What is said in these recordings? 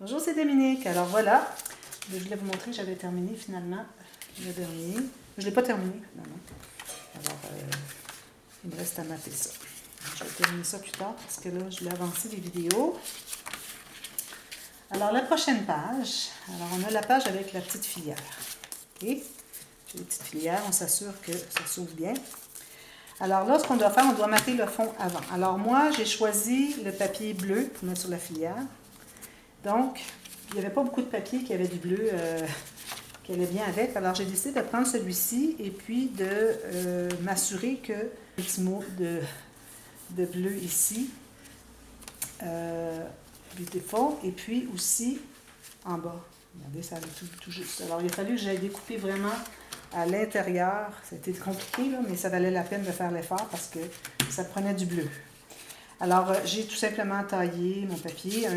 Bonjour, c'est Dominique. Alors voilà, je voulais vous montrer que j'avais terminé finalement le dernier. Je ne l'ai pas terminé finalement. Alors, il me reste à mater ça. Je vais terminer ça plus tard parce que là, je voulais avancer les vidéos. Alors, la prochaine page, alors on a la page avec la petite filière. OK? J'ai les petites filières, on s'assure que ça s'ouvre bien. Alors là, ce qu'on doit faire, on doit mater le fond avant. Alors moi, j'ai choisi le papier bleu pour mettre sur la filière. Donc, il n'y avait pas beaucoup de papier qui avait du bleu qui allait bien avec. Alors, j'ai décidé de prendre celui-ci et puis de m'assurer que les petits mots de bleu ici, beautiful, et puis aussi en bas. Regardez, ça arrive tout juste. Alors, il a fallu que j'aille découper vraiment à l'intérieur. C'était compliqué, là, mais ça valait la peine de faire l'effort parce que ça prenait du bleu. Alors, j'ai tout simplement taillé mon papier,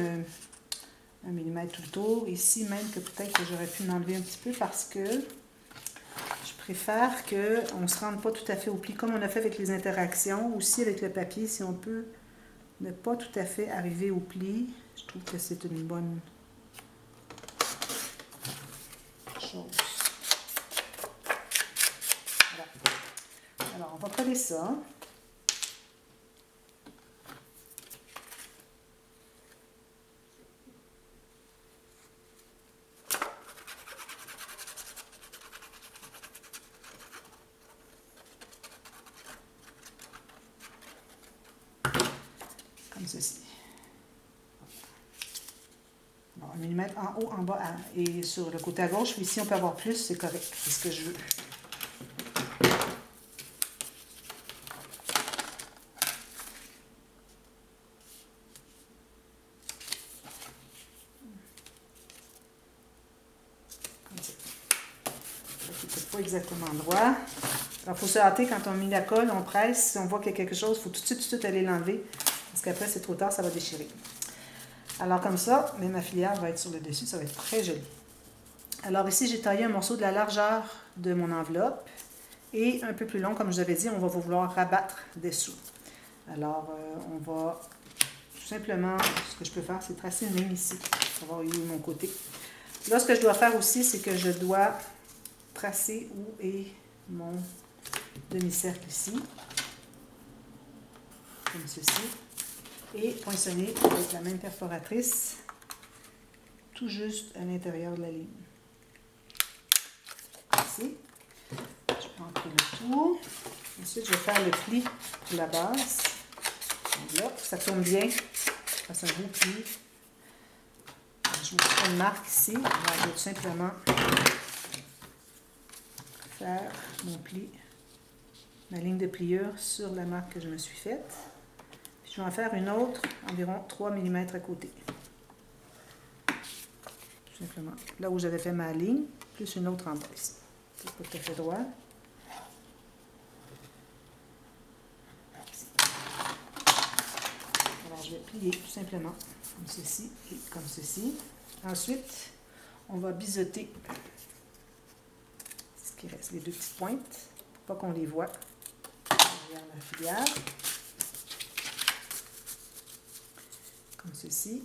1 mm tout le tour. Ici, même que peut-être que j'aurais pu m'enlever un petit peu parce que je préfère qu'on ne se rende pas tout à fait au pli, comme on a fait avec les interactions. Aussi, avec le papier, si on peut ne pas tout à fait arriver au pli, je trouve que c'est une bonne chose. Voilà. Alors, on va coller ça. Comme ceci. Alors, 1 mm en haut, en bas et sur le côté à gauche. Puis ici, on peut avoir plus, c'est correct. C'est ce que je veux. Comme ça. C'est pas exactement droit. Alors, il faut se hâter quand on met la colle, on presse. Si on voit qu'il y a quelque chose, il faut tout de suite aller l'enlever. Parce qu'après, c'est trop tard, ça va déchirer. Alors, comme ça, mais ma filière va être sur le dessus. Ça va être très joli. Alors, ici, j'ai taillé un morceau de la largeur de mon enveloppe. Et un peu plus long, comme je vous avais dit, on va vouloir rabattre dessous. Alors, on va tout simplement, ce que je peux faire, c'est tracer une ligne ici, pour savoir où est mon côté. Là, ce que je dois faire aussi, c'est que je dois tracer où est mon demi-cercle ici, comme ceci, et poinçonner avec la même perforatrice, tout juste à l'intérieur de la ligne. Ici. Je prends un peu le tour. Ensuite, je vais faire le pli pour la base. Donc là, ça tourne bien. Ça fait un beau pli. Je me fais une marque ici. Alors, je vais tout simplement faire mon pli, ma ligne de pliure sur la marque que je me suis faite. Puis je vais en faire une autre, environ 3 mm à côté. Tout simplement. Là où j'avais fait ma ligne, plus une autre en bas ici. C'est pas tout à fait droit. Alors, je vais plier tout simplement comme ceci et comme ceci. Ensuite, on va biseauter ce qui reste, les deux petites pointes, pour pas qu'on les voit derrière la filière. Comme ceci.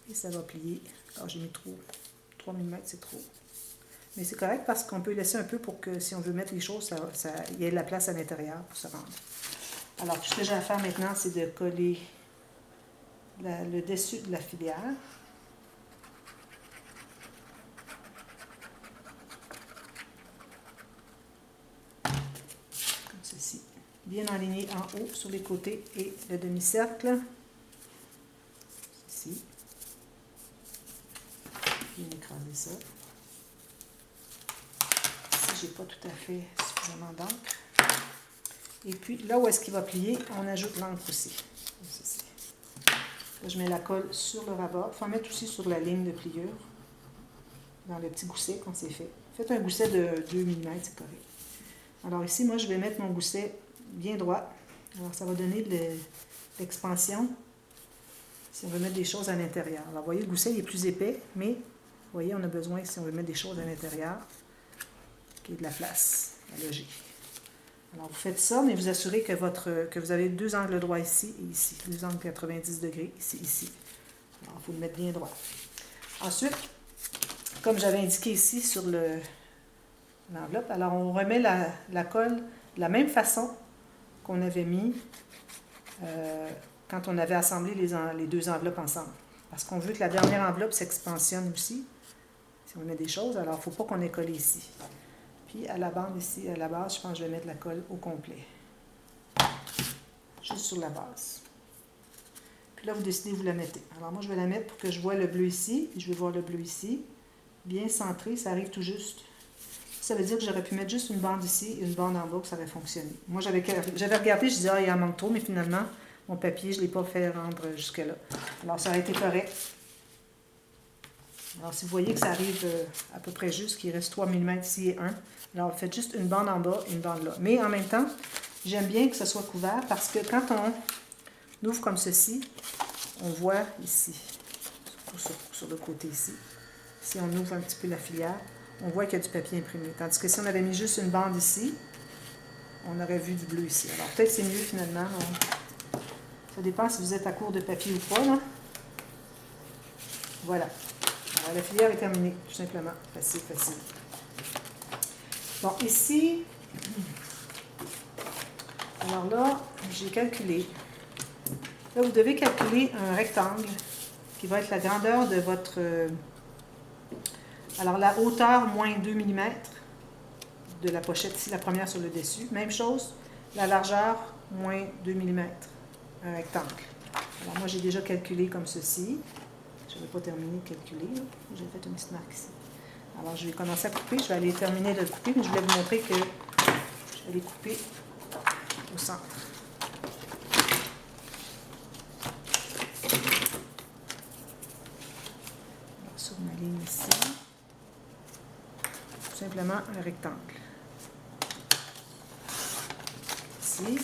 Et ça va plier. Alors, j'ai mis trop. 3 mm, c'est trop. Mais c'est correct parce qu'on peut laisser un peu pour que si on veut mettre les choses, il y ait de la place à l'intérieur pour se rendre. Alors, tout ce que j'ai à faire maintenant, c'est de coller le dessus de la filière. Comme ceci. Bien aligné en haut, sur les côtés et le demi-cercle. Ici. Bien écraser ça. Ici, j'ai pas tout à fait suffisamment d'encre. Et puis, là où est-ce qu'il va plier, on ajoute l'encre aussi. Comme ceci. Là, je mets la colle sur le rabat. Il faut en mettre aussi sur la ligne de pliure, dans le petit gousset quand c'est fait. Faites un gousset de 2 mm, c'est correct. Alors ici, moi, je vais mettre mon gousset bien droit. Alors, ça va donner de l'expansion si on veut mettre des choses à l'intérieur. Alors, vous voyez, le gousset il est plus épais, mais vous voyez, on a besoin, si on veut mettre des choses à l'intérieur, qu'il y ait de la place à loger. Alors, vous faites ça, mais vous assurez que vous avez deux angles droits ici et ici. Deux angles 90 degrés, ici, ici. Alors, il faut le mettre bien droit. Ensuite, comme j'avais indiqué ici sur l'enveloppe, alors on remet la colle de la même façon qu'on avait mis quand on avait assemblé les deux enveloppes ensemble. Parce qu'on veut que la dernière enveloppe s'expansionne aussi, si on met des choses, alors il ne faut pas qu'on ait collé ici. Puis à la bande ici, à la base, je pense que je vais mettre la colle au complet. Juste sur la base. Puis là, vous décidez, vous la mettez. Alors moi, je vais la mettre pour que je vois le bleu ici, puis je vais voir le bleu ici. Bien centré, ça arrive tout juste. Ça veut dire que j'aurais pu mettre juste une bande ici et une bande en bas, que ça aurait fonctionné. Moi, j'avais regardé, je disais, ah, il en manque trop, mais finalement, mon papier, je ne l'ai pas fait rendre jusque-là. Alors, ça aurait été correct. Alors, si vous voyez que ça arrive à peu près juste, qu'il reste 3 mm ici et 1, alors vous faites juste une bande en bas et une bande là. Mais en même temps, j'aime bien que ce soit couvert parce que quand on ouvre comme ceci, on voit ici, sur le côté ici, si on ouvre un petit peu la filière, on voit qu'il y a du papier imprimé. Tandis que si on avait mis juste une bande ici, on aurait vu du bleu ici. Alors peut-être c'est mieux finalement. Ça dépend si vous êtes à court de papier ou pas, là. Voilà. Alors, la filière est terminée, tout simplement. Facile, facile. Bon, ici, alors là, j'ai calculé. Là, vous devez calculer un rectangle qui va être la grandeur de votre... alors, la hauteur, moins 2 mm de la pochette, ici, la première sur le dessus. Même chose, la largeur, moins 2 mm, un rectangle. Alors, moi, j'ai déjà calculé comme ceci. Je n'avais pas terminé de calculer. J'ai fait une petite marque ici. Alors, je vais commencer à couper. Je vais aller terminer de le couper, mais je voulais vous montrer que je vais les couper au centre. Alors, sur ma ligne ici, tout simplement un rectangle. Ici.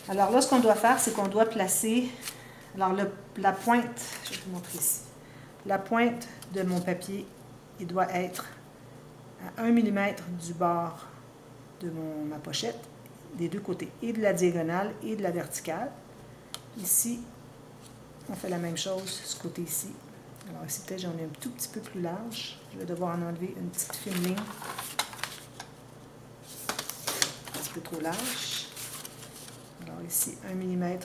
Alors là, ce qu'on doit faire, c'est qu'on doit placer... Alors, la pointe, je vais vous montrer ici. La pointe de mon papier, il doit être à 1 mm du bord de ma pochette, des deux côtés, et de la diagonale et de la verticale. Ici, on fait la même chose, ce côté ici. Alors ici, peut-être j'en ai un tout petit peu plus large. Je vais devoir en enlever une petite fine ligne. Un petit peu trop large. Alors ici, 1 mm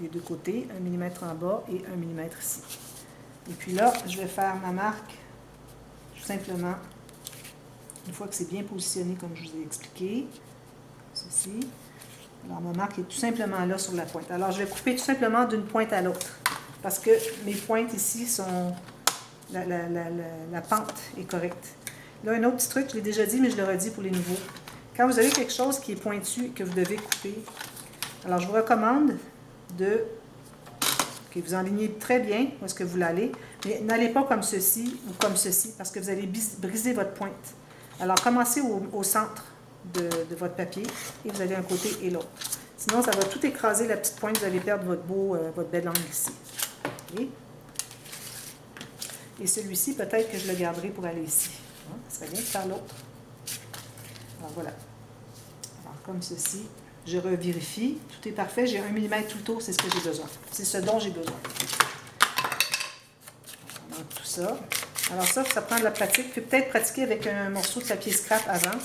des deux côtés, 1 mm en bas et 1 mm ici. Et puis là, je vais faire ma marque, tout simplement, une fois que c'est bien positionné comme je vous ai expliqué, ceci. Alors ma marque est tout simplement là sur la pointe. Alors je vais couper tout simplement d'une pointe à l'autre, parce que mes pointes ici sont, la pente est correcte. Là, un autre petit truc, je l'ai déjà dit, mais je le redis pour les nouveaux. Quand vous avez quelque chose qui est pointu et que vous devez couper, alors je vous recommande que vous enlignez très bien où est-ce que vous l'allez, mais n'allez pas comme ceci ou comme ceci, parce que vous allez briser votre pointe. Alors, commencez au centre de votre papier, et vous avez un côté et l'autre. Sinon, ça va tout écraser la petite pointe, vous allez perdre votre belle langue ici. Okay? Et celui-ci, peut-être que je le garderai pour aller ici. Hein? Ça serait bien de faire l'autre. Alors, voilà. Alors, comme ceci. Je revérifie. Tout est parfait. J'ai 1 mm tout le tour. C'est ce que j'ai besoin. C'est ce dont j'ai besoin. Donc, tout ça. Alors ça prend de la pratique. Puis peut-être pratiquer avec un morceau de papier scrap avant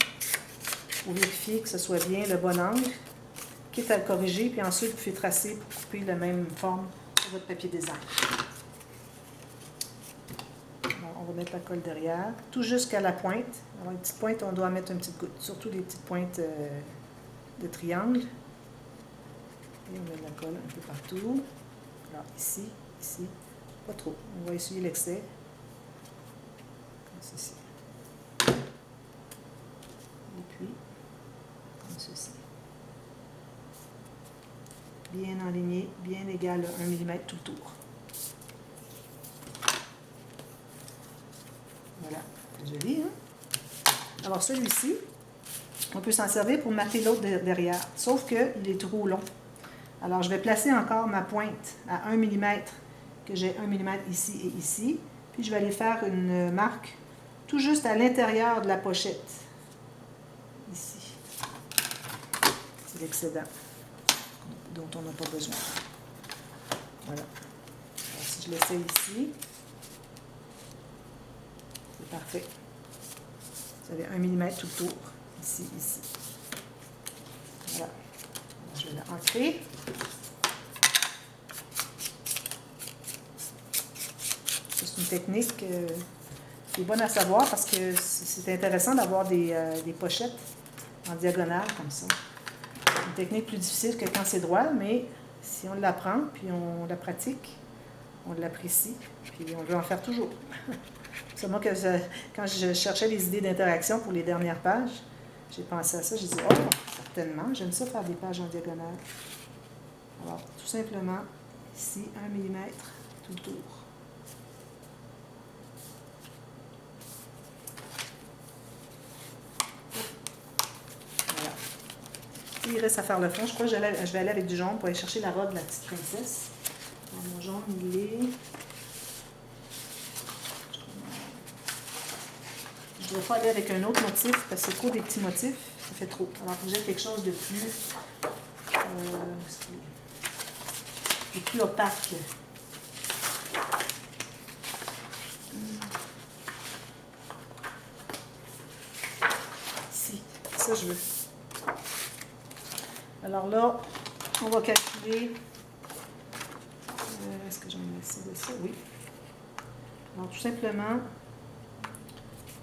pour vérifier que ce soit bien le bon angle. Quitte à le corriger. Puis ensuite, vous pouvez tracer pour couper la même forme sur votre papier design. Alors, on va mettre la colle derrière. Tout jusqu'à la pointe. Alors, les petites pointes, on doit mettre une petite goutte. Surtout les petites pointes... de triangle. Et on met de la colle un peu partout. Alors ici, ici, pas trop. On va essuyer l'excès. Comme ceci. Et puis, comme ceci. Bien enligné, bien égal à 1 mm tout le tour. Voilà, c'est joli, hein? Alors celui-ci, on peut s'en servir pour mater l'autre derrière, sauf qu'il est trop long. Alors, je vais placer encore ma pointe à 1 mm, que j'ai 1 mm ici et ici. Puis, je vais aller faire une marque tout juste à l'intérieur de la pochette. Ici. C'est l'excédent dont on n'a pas besoin. Voilà. Alors, si Je l'essaye ici. C'est parfait. Vous avez 1 mm tout le tour. Ici, ici. Voilà. Je vais l'ancrer. C'est une technique qui est bonne à savoir parce que c'est intéressant d'avoir des pochettes en diagonale comme ça. C'est une technique plus difficile que quand c'est droit, mais si on l'apprend, puis on la pratique, on l'apprécie, puis on veut en faire toujours. C'est moi que quand je cherchais les idées d'interaction pour les dernières pages, j'ai pensé à ça, j'ai dit « Oh, certainement, j'aime ça faire des pages en diagonale. » Alors, tout simplement, ici, 1 mm tout le tour. Voilà. Il reste à faire le fond. Je crois que je vais aller avec du jaune pour aller chercher la robe de la petite princesse. Alors, mon jaune, il est... Je ne vais pas aller avec un autre motif parce que c'est trop des petits motifs. Ça fait trop. Alors, il faut que j'ai quelque chose de plus opaque. Ici. Ça, je veux. Alors là, on va calculer. Est-ce que j'en ai assez de ça? Oui. Alors, tout simplement,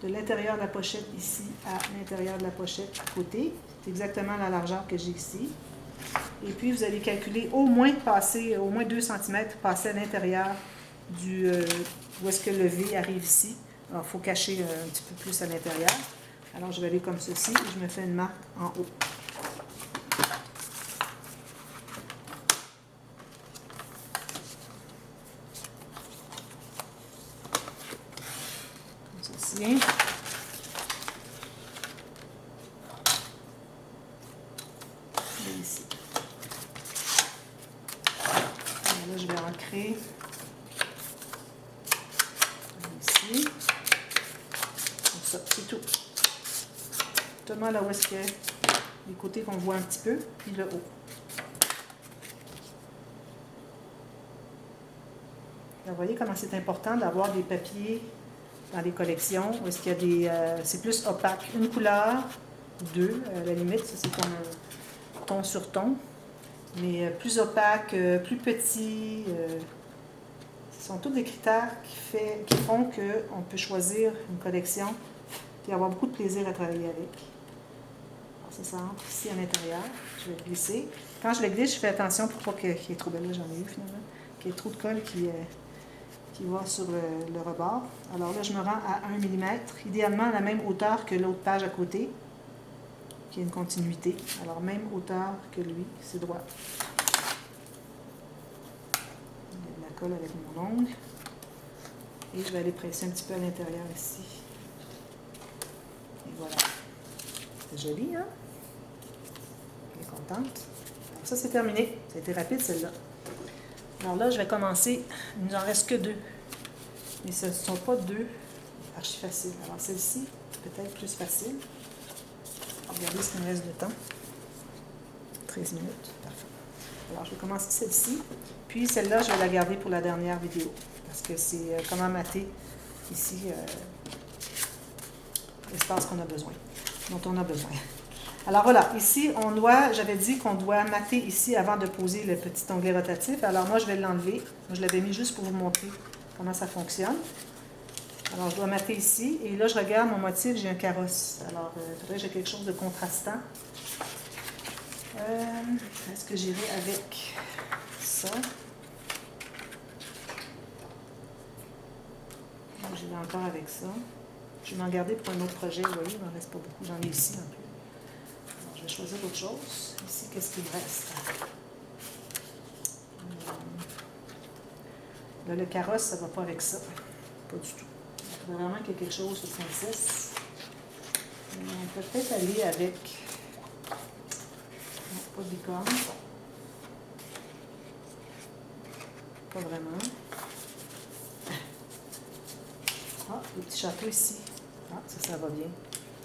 de l'intérieur de la pochette ici à l'intérieur de la pochette à côté. C'est exactement la largeur que j'ai ici. Et puis, vous allez calculer au moins 2 cm, passer à l'intérieur où est-ce que le V arrive ici. Alors, il faut cacher un petit peu plus à l'intérieur. Alors, je vais aller comme ceci et je me fais une marque en haut. Comme ceci. Ici. Alors là, je vais ancrer ici. Comme ça, c'est tout. Seulement là où est-ce que les côtés qu'on voit un petit peu, puis le haut. Là, vous voyez comment c'est important d'avoir des papiers dans les collections où est-ce qu'il y a des... c'est plus opaque. Une couleur, deux, à la limite, ça c'est comme un ton sur ton. Mais plus opaque, plus petit, ce sont tous des critères qui font qu'on peut choisir une collection et avoir beaucoup de plaisir à travailler avec. Alors ça entre ici à l'intérieur. Je vais glisser. Quand je le glisse, je fais attention pour pas qu'il y ait trop... Là, j'en ai eu finalement. Qu'il y ait trop de colle qui va sur le rebord. Alors là, je me rends à 1 mm, idéalement à la même hauteur que l'autre page à côté, qui a une continuité. Alors, même hauteur que lui, c'est droit. Il y a de la colle avec mon ongle. Et je vais aller presser un petit peu à l'intérieur ici. Et voilà. C'est joli, hein? Je suis contente. Alors, ça, c'est terminé. Ça a été rapide, celle-là. Alors là, je vais commencer. Il nous en reste que 2. Mais ce ne sont pas 2 archi faciles. Alors, celle-ci, peut-être plus facile. Regardez ce qu'il me reste de temps. 13 minutes. Parfait. Alors, je vais commencer celle-ci. Puis, celle-là, je vais la garder pour la dernière vidéo. Parce que c'est comment mater ici l'espace qu'on a besoin, dont on a besoin. Alors voilà, ici, j'avais dit qu'on doit mater ici avant de poser le petit onglet rotatif. Alors moi, je vais l'enlever. Moi, je l'avais mis juste pour vous montrer comment ça fonctionne. Alors, je dois mater ici. Et là, je regarde mon motif, j'ai un carrosse. Alors, il faudrait que j'ai quelque chose de contrastant. Est-ce que j'irai avec ça? J'irai encore avec ça. Je vais m'en garder pour un autre projet. Vous voyez, il n'en reste pas beaucoup. J'en ai ici un peu. Alors, je vais choisir autre chose. Ici, qu'est-ce qu'il me reste? Là, le carrosse, ça ne va pas avec ça. Pas du tout. Il faudrait vraiment qu'il y ait quelque chose de princesse. On peut peut-être aller avec... Non, pas de licorne. Pas vraiment. Ah, le petit château ici. Ah, ça va bien.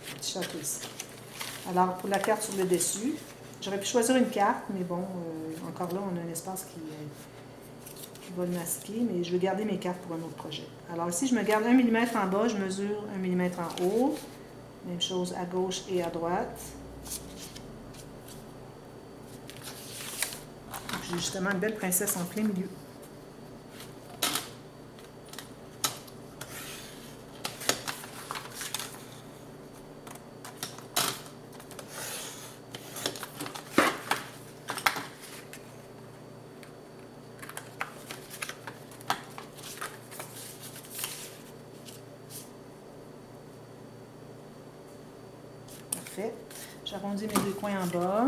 Le petit château ici. Alors, pour la carte sur le dessus, j'aurais pu choisir une carte, mais bon, encore là, on a un espace qui va le masquer, mais je vais garder mes cartes pour un autre projet. Alors ici, je me garde 1 mm en bas, je mesure 1 mm en haut. Même chose à gauche et à droite. J'ai justement une belle princesse en plein milieu. Parfait. J'arrondis mes deux coins en bas.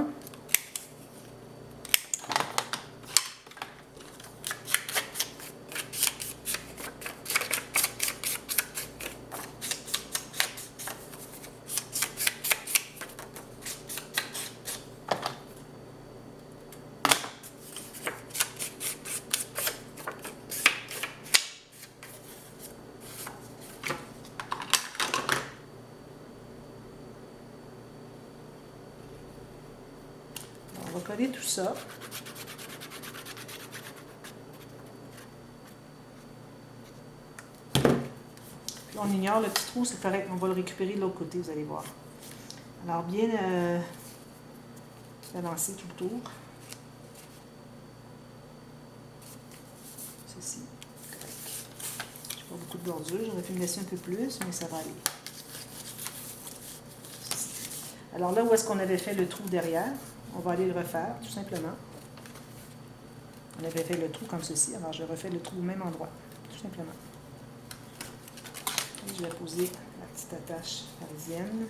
On va coller tout ça. Puis on ignore le petit trou, c'est correct. On va le récupérer de l'autre côté, vous allez voir. Alors, bien balancer tout le tour. Ceci, correct. J'ai pas beaucoup de bordure, j'aurais pu me laisser un peu plus, mais ça va aller. Ceci. Alors là, où est-ce qu'on avait fait le trou derrière? On va aller le refaire, tout simplement. On avait fait le trou comme ceci, alors je refais le trou au même endroit, tout simplement. Et je vais poser la petite attache parisienne.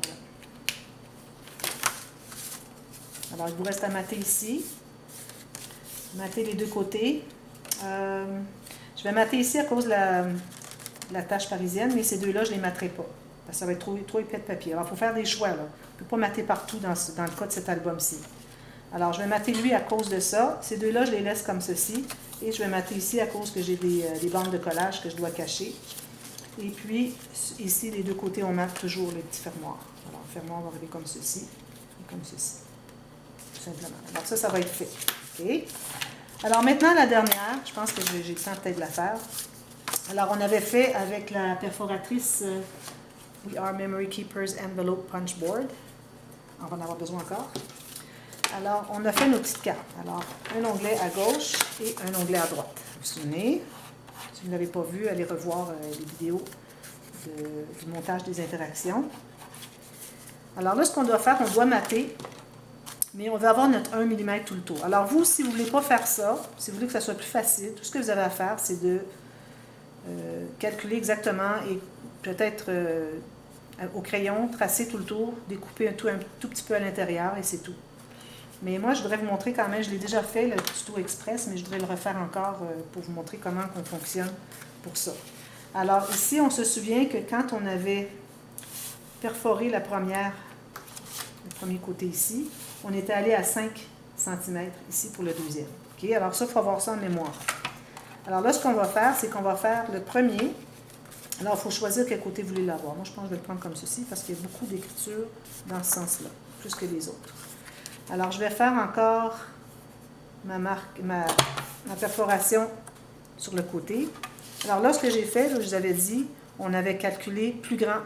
Voilà. Alors, il vous reste à mater ici. Mater les deux côtés. Je vais mater ici à cause de la tache parisienne, mais ces deux-là, je ne les materai pas. Parce que ça va être trop épais de papier. Alors, il faut faire des choix, là. On ne peut pas mater partout dans le cas de cet album-ci. Alors, je vais mater lui à cause de ça. Ces deux-là, je les laisse comme ceci. Et je vais mater ici à cause que j'ai des bandes de collage que je dois cacher. Et puis, ici, les deux côtés, on mate toujours les petits fermoirs. Alors, le fermoir va arriver comme ceci et comme ceci. Tout simplement. Alors, ça va être fait. OK? Alors maintenant, la dernière, je pense que j'ai le temps peut-être de la faire. Alors, on avait fait avec la perforatrice We Are Memory Keepers Envelope Punch Board. On va en avoir besoin encore. Alors, on a fait nos petites cartes. Alors, un onglet à gauche et un onglet à droite. Vous vous souvenez? Si vous ne l'avez pas vu, allez revoir les vidéos du montage des interactions. Alors là, ce qu'on doit faire, on doit mater. Mais on va avoir notre 1 mm tout le tour. Alors vous, si vous ne voulez pas faire ça, si vous voulez que ça soit plus facile, tout ce que vous avez à faire, c'est de calculer exactement et peut-être au crayon, tracer tout le tour, découper un tout petit peu à l'intérieur et c'est tout. Mais moi, je voudrais vous montrer quand même, je l'ai déjà fait, le tuto express, mais je voudrais le refaire encore pour vous montrer comment on fonctionne pour ça. Alors ici, on se souvient que quand on avait perforé le premier côté ici, on était allé à 5 cm ici pour le deuxième. OK? Alors ça, il faut avoir ça en mémoire. Alors là, ce qu'on va faire, c'est qu'on va faire le premier. Alors, il faut choisir quel côté vous voulez l'avoir. Moi, je pense que je vais le prendre comme ceci parce qu'il y a beaucoup d'écriture dans ce sens-là, plus que les autres. Alors, je vais faire encore ma perforation sur le côté. Alors là, ce que j'ai fait, là, je vous avais dit, on avait calculé plus grand,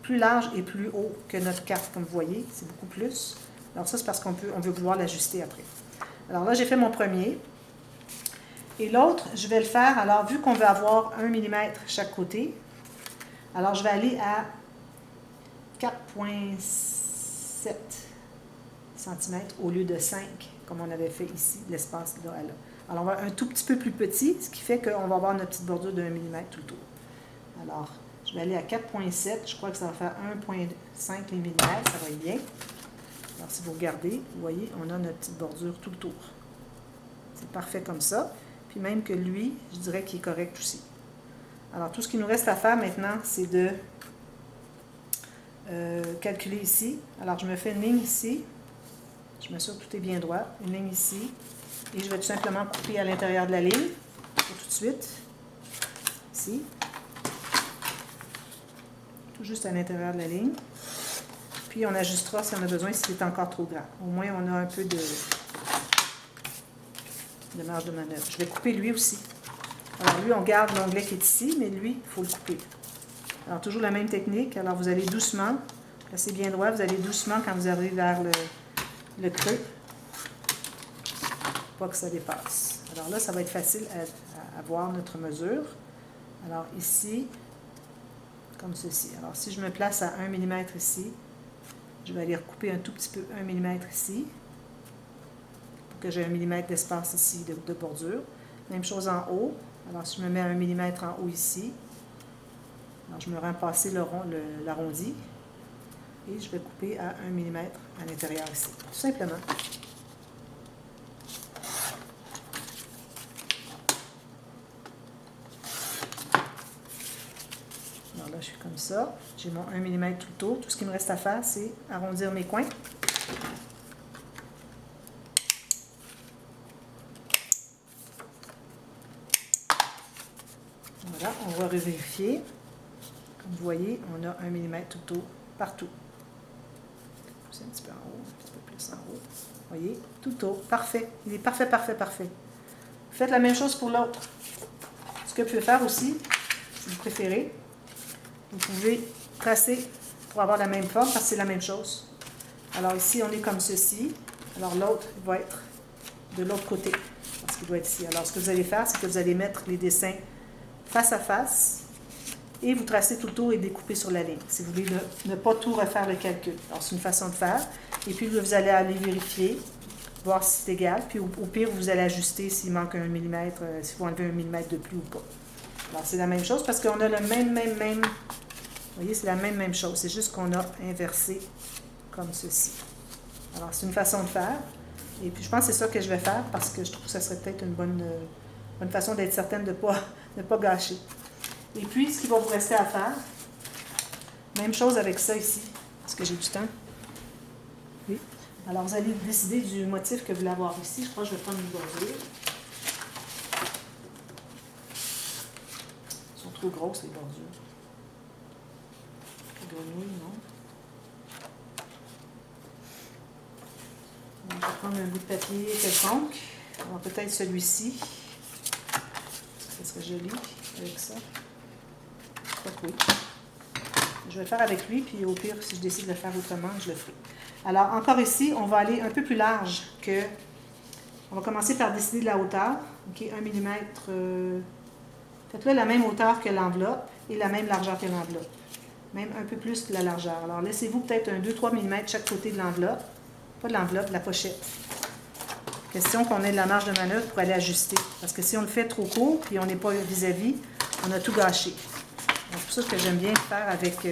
plus large et plus haut que notre carte, comme vous voyez. C'est beaucoup plus. Alors ça, c'est parce qu'on veut pouvoir l'ajuster après. Alors là, j'ai fait mon premier. Et l'autre, je vais le faire, alors vu qu'on veut avoir 1 mm chaque côté, alors je vais aller à 4,7 cm au lieu de 5, comme on avait fait ici, l'espace là à là. Alors on va un tout petit peu plus petit, ce qui fait qu'on va avoir notre petite bordure de 1 mm tout le tour. Alors, je vais aller à 4,7, je crois que ça va faire 1,5 mm, ça va être bien. Alors, si vous regardez, vous voyez, on a notre petite bordure tout le tour. C'est parfait comme ça. Puis même que lui, je dirais qu'il est correct aussi. Alors, tout ce qu'il nous reste à faire maintenant, c'est de calculer ici. Alors, je me fais une ligne ici. Je m'assure que tout est bien droit. Une ligne ici. Et je vais tout simplement couper à l'intérieur de la ligne. Tout de suite. Ici. Tout juste à l'intérieur de la ligne. Puis on ajustera si on a besoin, s'il est encore trop grand. Au moins, on a un peu de marge de manœuvre. Je vais couper lui aussi. Alors lui, on garde l'onglet qui est ici, mais lui, il faut le couper. Alors toujours la même technique. Alors vous allez doucement, placez bien droit, vous allez doucement quand vous arrivez vers le creux. Pas que ça dépasse. Alors là, ça va être facile à voir notre mesure. Alors ici, comme ceci. Alors si je me place à 1 mm ici, je vais aller recouper un tout petit peu 1 mm ici, pour que j'ai 1 mm d'espace ici de bordure. Même chose en haut. Alors si je me mets à 1 mm en haut ici, alors je me rends passer l'arrondi et je vais couper à 1 mm à l'intérieur ici. Tout simplement. Alors là, je suis comme ça. J'ai mon 1 mm tout le tour. Tout ce qui me reste à faire, c'est arrondir mes coins. Voilà, on va revérifier. Comme vous voyez, on a 1 mm tout le tour partout. C'est un petit peu en haut, un petit peu plus en haut. Vous voyez, tout le tour. Parfait. Il est parfait, parfait, parfait. Faites la même chose pour l'autre. Ce que vous pouvez faire aussi, si vous préférez, vous pouvez tracer pour avoir la même forme parce que c'est la même chose. Alors ici, on est comme ceci. Alors l'autre va être de l'autre côté parce qu'il doit être ici. Alors ce que vous allez faire, c'est que vous allez mettre les dessins face à face et vous tracez tout le tour et découper sur la ligne. Si vous voulez ne pas tout refaire le calcul. Alors c'est une façon de faire. Et puis vous allez aller vérifier, voir si c'est égal. Puis au pire, vous allez ajuster s'il manque 1 mm, s'il faut enlever 1 mm de plus ou pas. Alors c'est la même chose parce qu'on a le même. Vous voyez, c'est la même chose. C'est juste qu'on a inversé comme ceci. Alors c'est une façon de faire. Et puis je pense que c'est ça que je vais faire parce que je trouve que ça serait peut-être une bonne façon d'être certaine de ne pas gâcher. Et puis, ce qui va vous rester à faire, même chose avec ça ici. Est-ce que j'ai du temps? Oui. Alors, vous allez décider du motif que vous voulez avoir ici. Je crois que je vais prendre une bordure. Elles sont trop grosses, les bordures. Les grenouilles, non? Alors, je vais prendre un bout de papier quelconque. Alors, peut-être celui-ci. Ça serait joli avec ça. Oui. Je vais le faire avec lui, puis au pire, si je décide de le faire autrement, je le ferai. Alors, encore ici, on va aller un peu plus large que... On va commencer par décider de la hauteur. OK, 1 mm. Faites-le la même hauteur que l'enveloppe et la même largeur que l'enveloppe. Même un peu plus que la largeur. Alors, laissez-vous peut-être un 2-3 mm de chaque côté de l'enveloppe. Pas de l'enveloppe, de la pochette. Question qu'on ait de la marge de manœuvre pour aller ajuster. Parce que si on le fait trop court, puis on n'est pas vis-à-vis, on a tout gâché. C'est pour ça que j'aime bien le faire avec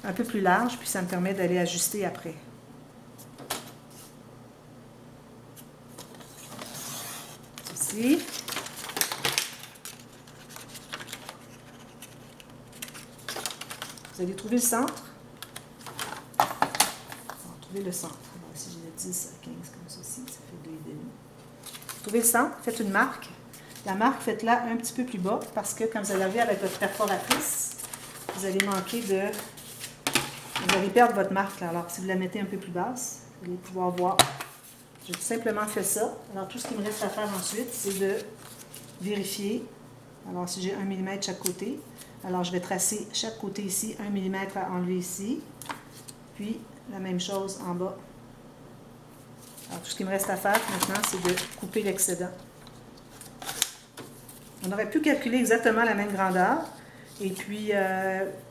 un peu plus large, puis ça me permet d'aller ajuster après. Ici. Vous allez trouver le centre. On va trouver le centre. Alors ici, j'ai de 10 à 15 comme ceci, ça fait 2,5. Trouvez le centre, faites une marque. La marque, faites-la un petit peu plus bas parce que quand vous allez arriver avec votre perforatrice, vous allez manquer de... Vous allez perdre votre marque. Là. Alors, si vous la mettez un peu plus basse, vous allez pouvoir voir. J'ai tout simplement fait ça. Alors, tout ce qui me reste à faire ensuite, c'est de vérifier. Alors, si j'ai 1 mm de chaque côté, alors je vais tracer chaque côté ici, 1 mm à enlever ici. Puis, la même chose en bas. Alors, tout ce qui me reste à faire maintenant, c'est de couper l'excédent. On aurait pu calculer exactement la même grandeur et puis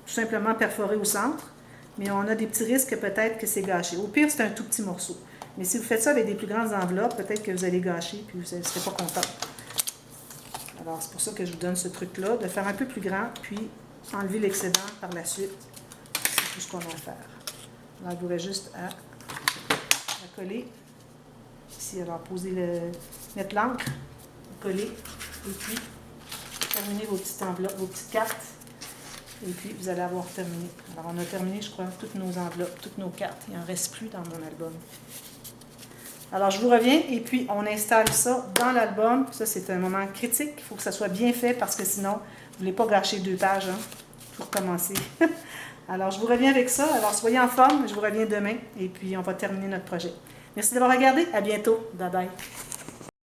tout simplement perforer au centre, mais on a des petits risques peut-être que c'est gâché. Au pire, c'est un tout petit morceau. Mais si vous faites ça avec des plus grandes enveloppes, peut-être que vous allez gâcher et vous ne serez pas content. Alors, c'est pour ça que je vous donne ce truc-là, de faire un peu plus grand, puis enlever l'excédent par la suite. C'est tout ce qu'on va faire. Alors, il vous reste juste à coller. Ici, alors, mettre l'encre, coller, et puis terminer vos petites enveloppes, vos petites cartes. Et puis, vous allez avoir terminé. Alors, on a terminé, je crois, toutes nos enveloppes, toutes nos cartes. Il n'en reste plus dans mon album. Alors, je vous reviens et puis on installe ça dans l'album. Ça, c'est un moment critique. Il faut que ça soit bien fait parce que sinon, vous ne voulez pas gâcher 2 pages. Il faut recommencer. Alors, je vous reviens avec ça. Alors, soyez en forme. Je vous reviens demain et puis on va terminer notre projet. Merci d'avoir regardé. À bientôt. Bye bye.